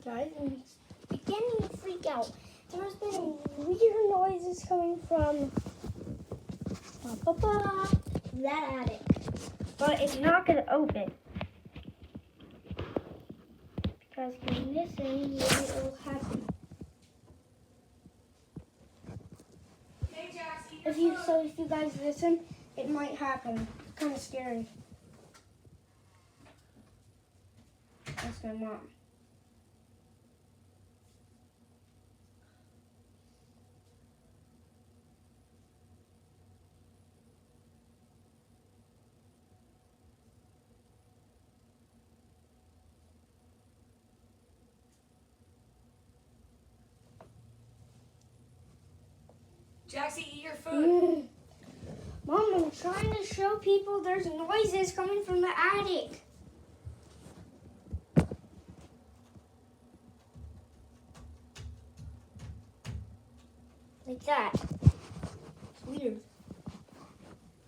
guys, I'm beginning to freak out. There's been weird noises coming from that attic, but it's not going to open. Because if you listen, maybe it will happen. Hey, Jackson, If you guys listen, it might happen. It's kind of scary. That's my mom. Jackson, eat your food. Mom, I'm trying to show people there's noises coming from the attic. Like that. It's weird.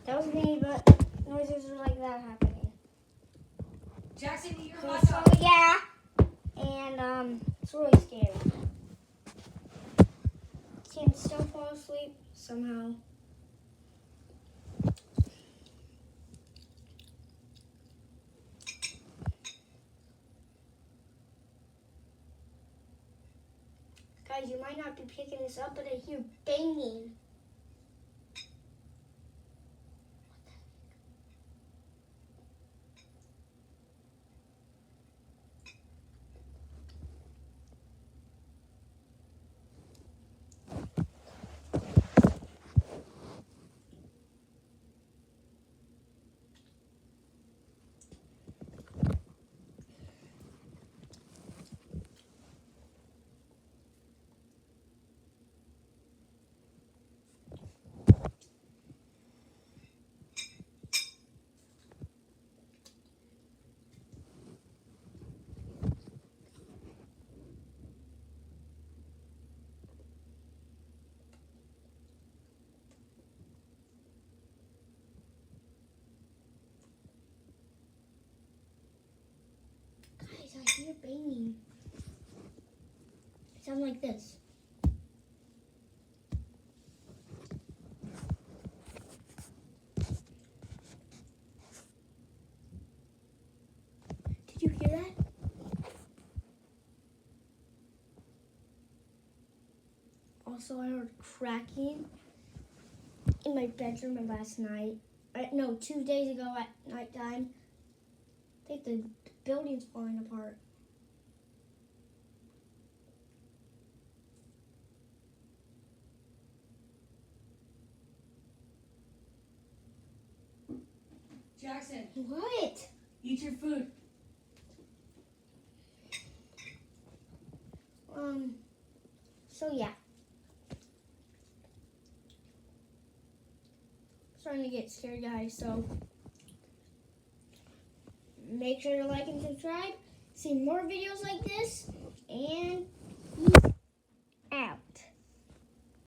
That was me, but noises are like that happening. Jackson, eat your So, hot dog. yeah. And it's really scary. Can still fall asleep somehow. Guys, you might not be picking this up, but I hear banging. Guys, I hear banging. It sounds like this. Did you hear that? Also, I heard cracking in my bedroom last night. No, 2 days ago at nighttime. I think the building's falling apart. Jackson, What? eat your food. So yeah. Starting to get scared, guys, so make sure to like and subscribe. See more videos like this, and peace